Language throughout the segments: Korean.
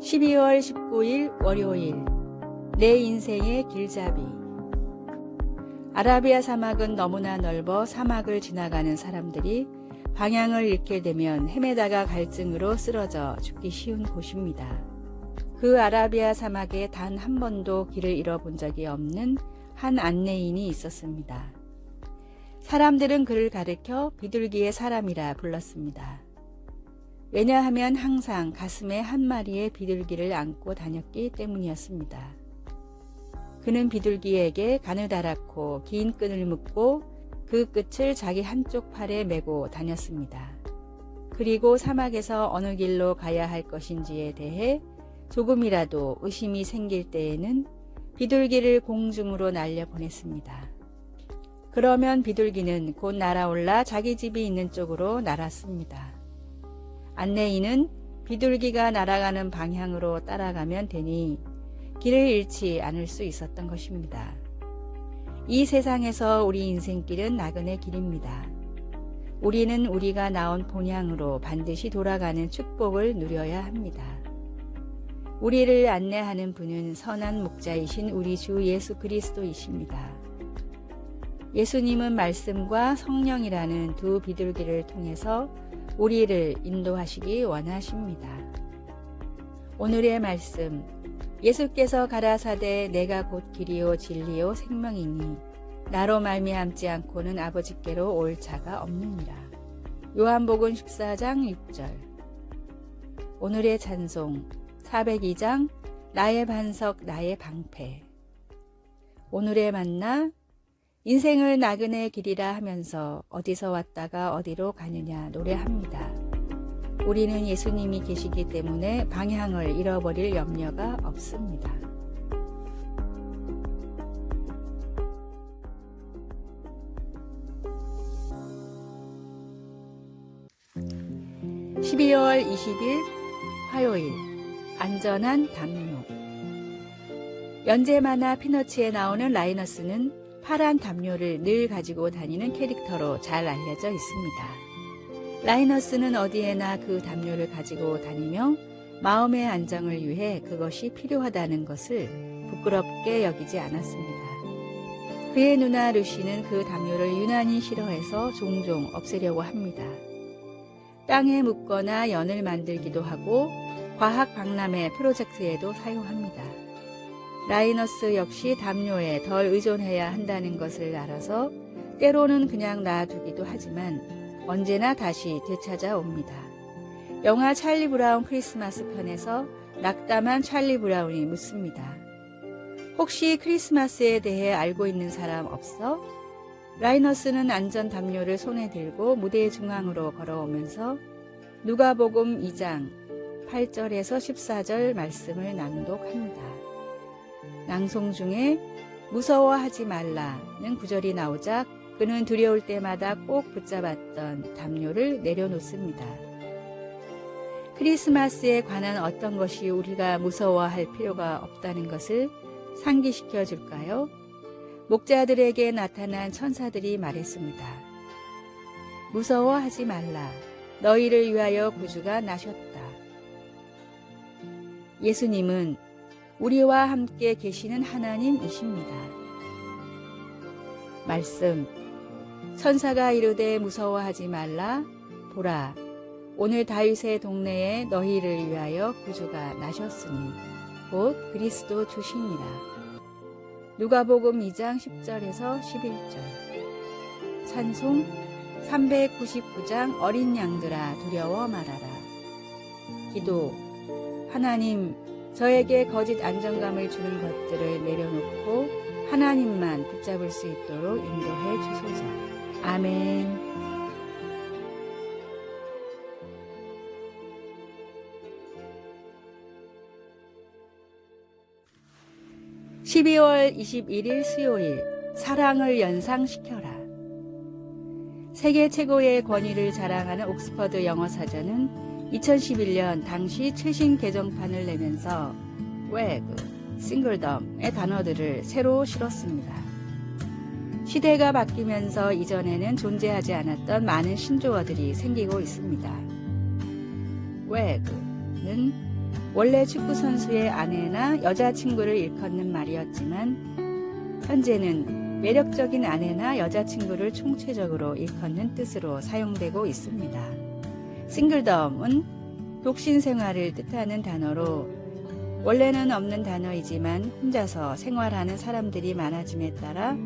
12월 19일 월요일 내 인생의 길잡이. 아라비아 사막은 너무나 넓어 사막을 지나가는 사람들이 방향을 잃게 되면 헤매다가 갈증으로 쓰러져 죽기 쉬운 곳입니다. 그 아라비아 사막에 단 한 번도 길을 잃어본 적이 없는 한 안내인이 있었습니다. 사람들은 그를 가리켜 비둘기의 사람이라 불렀습니다. 왜냐하면 항상 가슴에 한 마리의 비둘기를 안고 다녔기 때문이었습니다. 그는 비둘기에게 가느다랗고 긴 끈을 묶고 그 끝을 자기 한쪽 팔에 메고 다녔습니다. 그리고 사막에서 어느 길로 가야 할 것인지에 대해 조금이라도 의심이 생길 때에는 비둘기를 공중으로 날려보냈습니다. 그러면 비둘기는 곧 날아올라 자기 집이 있는 쪽으로 날았습니다. 안내인은 비둘기가 날아가는 방향으로 따라가면 되니 길을 잃지 않을 수 있었던 것입니다. 이 세상에서 우리 인생길은 나그네 길입니다. 우리는 우리가 나온 본향으로 반드시 돌아가는 축복을 누려야 합니다. 우리를 안내하는 분은 선한 목자이신 우리 주 예수 그리스도이십니다. 예수님은 말씀과 성령이라는 두 비둘기를 통해서 우리를 인도하시기 원하십니다. 오늘의 말씀, 예수께서 가라사대 내가 곧 길이요 진리요 생명이니 나로 말미암지 않고는 아버지께로 올 자가 없느니라. 요한복음 14장 6절. 오늘의 찬송 402장 나의 반석 나의 방패. 오늘의 만나 인생을 나그네 길이라 하면서 어디서 왔다가 어디로 가느냐 노래합니다. 우리는 예수님이 계시기 때문에 방향을 잃어버릴 염려가 없습니다. (12월 20일) 화요일 안전한 담요. 연재 만화 피너츠에 나오는 라이너스는 파란 담요를 늘 가지고 다니는 캐릭터로 잘 알려져 있습니다. 라이너스는 어디에나 그 담요를 가지고 다니며 마음의 안정을 위해 그것이 필요하다는 것을 부끄럽게 여기지 않았습니다. 그의 누나 루시는 그 담요를 유난히 싫어해서 종종 없애려고 합니다. 땅에 묻거나 연을 만들기도 하고 과학 박람회 프로젝트에도 사용합니다. 라이너스 역시 담요에 덜 의존해야 한다는 것을 알아서 때로는 그냥 놔두기도 하지만 언제나 다시 되찾아옵니다. 영화 찰리 브라운 크리스마스 편에서 낙담한 찰리 브라운이 묻습니다. 혹시 크리스마스에 대해 알고 있는 사람 없어? 라이너스는 안전 담요를 손에 들고 무대 중앙으로 걸어오면서 누가복음 2장 8절에서 14절 말씀을 낭독합니다. 낭송 중에 무서워하지 말라는 구절이 나오자 그는 두려울 때마다 꼭 붙잡았던 담요를 내려놓습니다. 크리스마스에 관한 어떤 것이 우리가 무서워할 필요가 없다는 것을 상기시켜 줄까요? 목자들에게 나타난 천사들이 말했습니다. 무서워하지 말라. 너희를 위하여 구주가 나셨다. 예수님은 우리와 함께 계시는 하나님이십니다. 말씀, 천사가 이르되 무서워하지 말라. 보라, 오늘 다윗의 동네에 너희를 위하여 구주가 나셨으니 곧 그리스도 주시니라. 누가복음 2장 10절에서 11절. 찬송 399장 어린 양들아 두려워 말아라. 기도, 하나님, 저에게 거짓 안정감을 주는 것들을 내려놓고 하나님만 붙잡을 수 있도록 인도해 주소서. 아멘. (12월 21일) 수요일 사랑을 연상시켜라. 세계 최고의 권위를 자랑하는 옥스퍼드 영어사전은 2011년 당시 최신 개정판을 내면서 웨그, 싱글덤의 단어들을 새로 실었습니다. 시대가 바뀌면서 이전에는 존재하지 않았던 많은 신조어들이 생기고 있습니다. 웨그는 원래 축구 선수의 아내나 여자친구를 일컫는 말이었지만 현재는 매력적인 아내나 여자친구를 총체적으로 일컫는 뜻으로 사용되고 있습니다. 싱글덤은 독신 생활을 뜻하는 단어로 원래는 없는 단어이지만 혼자서 생활하는 사람들이 많아짐에 따라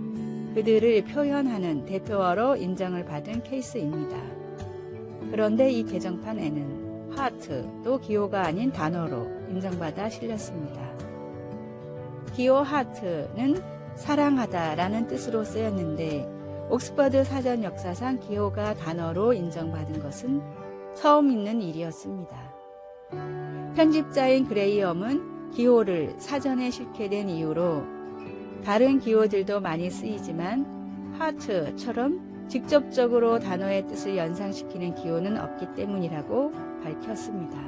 그들을 표현하는 대표어로 인정을 받은 케이스입니다. 그런데 이 개정판에는 하트도 기호가 아닌 단어로 인정받아 실렸습니다. 기호 하트는 사랑하다라는 뜻으로 쓰였는데 옥스퍼드 사전 역사상 기호가 단어로 인정받은 것은 처음 있는 일이었습니다. 편집자인 그레이엄은 기호를 사전에 실게 된 이유로 다른 기호들도 많이 쓰이지만 하트처럼 직접적으로 단어의 뜻을 연상시키는 기호는 없기 때문이라고 밝혔습니다.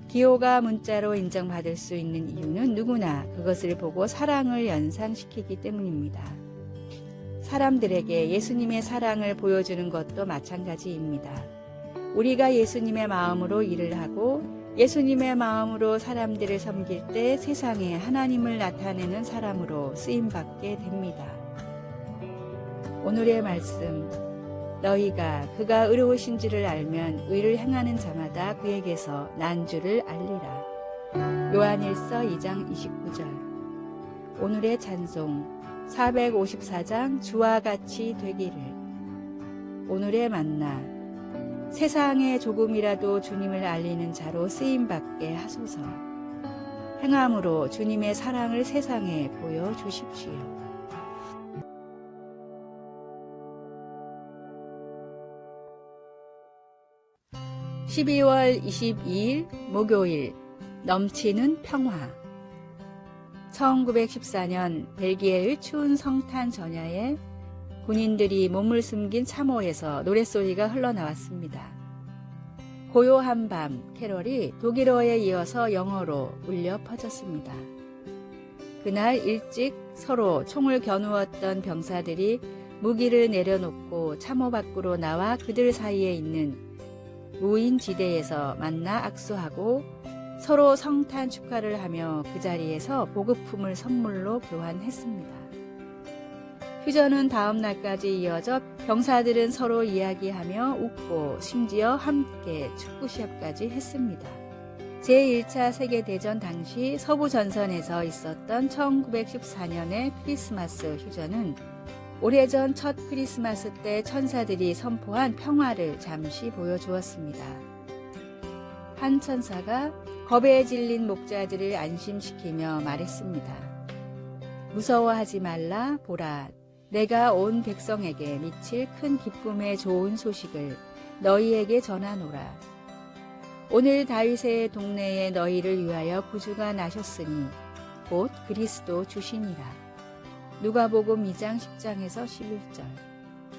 기호가 문자로 인정받을 수 있는 이유는 누구나 그것을 보고 사랑을 연상시키기 때문입니다. 사람들에게 예수님의 사랑을 보여주는 것도 마찬가지입니다. 우리가 예수님의 마음으로 일을 하고 예수님의 마음으로 사람들을 섬길 때 세상에 하나님을 나타내는 사람으로 쓰임받게 됩니다. 오늘의 말씀, 너희가 그가 의로우신지를 알면 의를 행하는 자마다 그에게서 난 줄을 알리라. 요한일서 2장 29절. 오늘의 찬송 454장 주와 같이 되기를. 오늘의 만나 세상에 조금이라도 주님을 알리는 자로 쓰임받게 하소서. 행함으로 주님의 사랑을 세상에 보여주십시오. 12월 22일 목요일 넘치는 평화. 1914년 벨기에의 추운 성탄 전야에 군인들이 몸을 숨긴 참호에서 노랫소리가 흘러나왔습니다. 고요한 밤 캐럴이 독일어에 이어서 영어로 울려 퍼졌습니다. 그날 일찍 서로 총을 겨누었던 병사들이 무기를 내려놓고 참호 밖으로 나와 그들 사이에 있는 무인지대에서 만나 악수하고 서로 성탄 축하를 하며 그 자리에서 보급품을 선물로 교환했습니다. 휴전은 다음 날까지 이어져 병사들은 서로 이야기하며 웃고 심지어 함께 축구 시합까지 했습니다. 제1차 세계대전 당시 서부 전선에서 있었던 1914년의 크리스마스 휴전은 오래전 첫 크리스마스 때 천사들이 선포한 평화를 잠시 보여주었습니다. 한 천사가 겁에 질린 목자들을 안심시키며 말했습니다. 무서워하지 말라. 보라, 내가 온 백성에게 미칠 큰 기쁨의 좋은 소식을 너희에게 전하노라. 오늘 다윗의 동네에 너희를 위하여 구주가 나셨으니 곧 그리스도 주시니라. 누가복음 2장 10장에서 11절.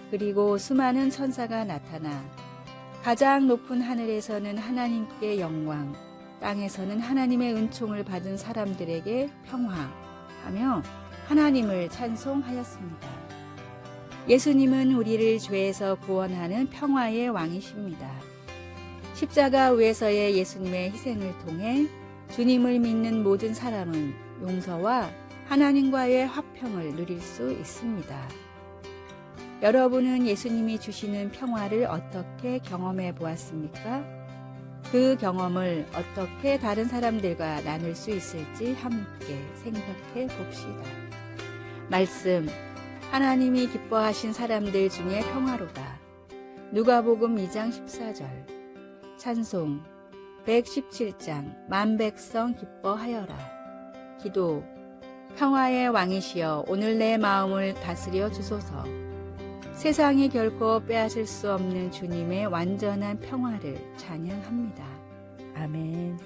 그리고 수많은 천사가 나타나 가장 높은 하늘에서는 하나님께 영광, 땅에서는 하나님의 은총을 받은 사람들에게 평화하며 하나님을 찬송하였습니다. 예수님은 우리를 죄에서 구원하는 평화의 왕이십니다. 십자가 위에서의 예수님의 희생을 통해 주님을 믿는 모든 사람은 용서와 하나님과의 화평을 누릴 수 있습니다. 여러분은 예수님이 주시는 평화를 어떻게 경험해 보았습니까? 그 경험을 어떻게 다른 사람들과 나눌 수 있을지 함께 생각해 봅시다. 말씀, 하나님이 기뻐하신 사람들 중에 평화로다. 누가복음 2장 14절. 찬송 117장 만백성 기뻐하여라. 기도, 평화의 왕이시여 오늘 내 마음을 다스려 주소서. 세상이 결코 빼앗을 수 없는 주님의 완전한 평화를 찬양합니다. 아멘.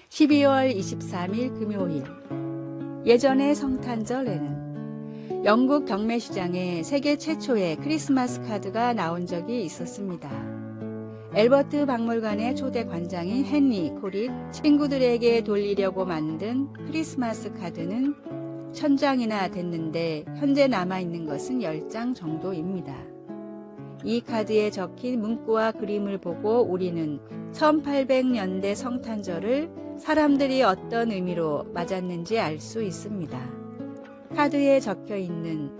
(12월 23일) 금요일. 예전의 성탄절에는 영국 경매시장에 세계 최초의 크리스마스 카드가 나온 적이 있었습니다. 엘버트 박물관의 초대 관장인 헨리 콜이 친구들에게 돌리려고 만든 크리스마스 카드는 1000장이나 됐는데 현재 남아있는 것은 10장 정도입니다. 이 카드에 적힌 문구와 그림을 보고 우리는 1800년대 성탄절을 사람들이 어떤 의미로 맞았는지 알 수 있습니다. 카드에 적혀 있는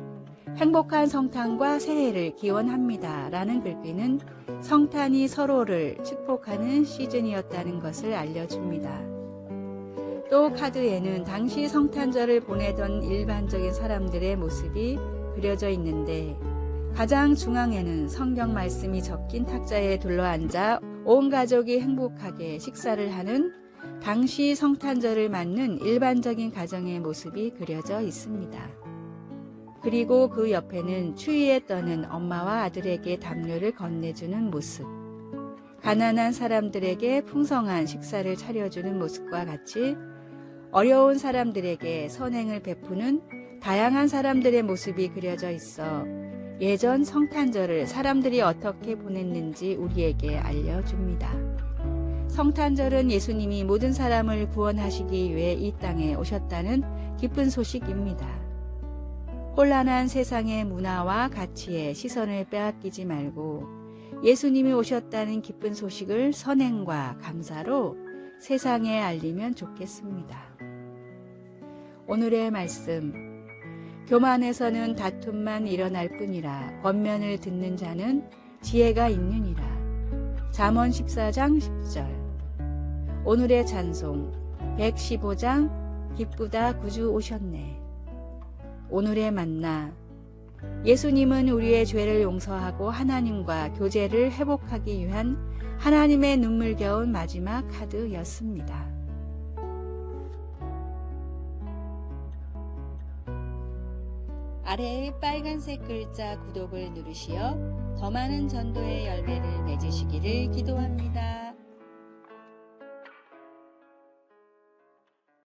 행복한 성탄과 새해를 기원합니다 라는 글귀는 성탄이 서로를 축복하는 시즌이었다는 것을 알려줍니다. 또 카드에는 당시 성탄절을 보내던 일반적인 사람들의 모습이 그려져 있는데 가장 중앙에는 성경 말씀이 적힌 탁자에 둘러앉아 온 가족이 행복하게 식사를 하는 당시 성탄절을 맞는 일반적인 가정의 모습이 그려져 있습니다. 그리고 그 옆에는 추위에 떠는 엄마와 아들에게 담요를 건네주는 모습, 가난한 사람들에게 풍성한 식사를 차려주는 모습과 같이 어려운 사람들에게 선행을 베푸는 다양한 사람들의 모습이 그려져 있어 예전 성탄절을 사람들이 어떻게 보냈는지 우리에게 알려줍니다. 성탄절은 예수님이 모든 사람을 구원하시기 위해 이 땅에 오셨다는 기쁜 소식입니다. 혼란한 세상의 문화와 가치에 시선을 빼앗기지 말고 예수님이 오셨다는 기쁜 소식을 선행과 감사로 세상에 알리면 좋겠습니다. 오늘의 말씀, 교만에서는 다툼만 일어날 뿐이라 권면을 듣는 자는 지혜가 있느니라. 잠언 14장 10절. 오늘의 찬송 115장 기쁘다 구주 오셨네. 오늘의 만나, 예수님은 우리의 죄를 용서하고 하나님과 교제를 회복하기 위한 하나님의 눈물겨운 마지막 카드였습니다. 아래의 빨간색 글자 구독을 누르시어 더 많은 전도의 열매를 맺으시기를 기도합니다.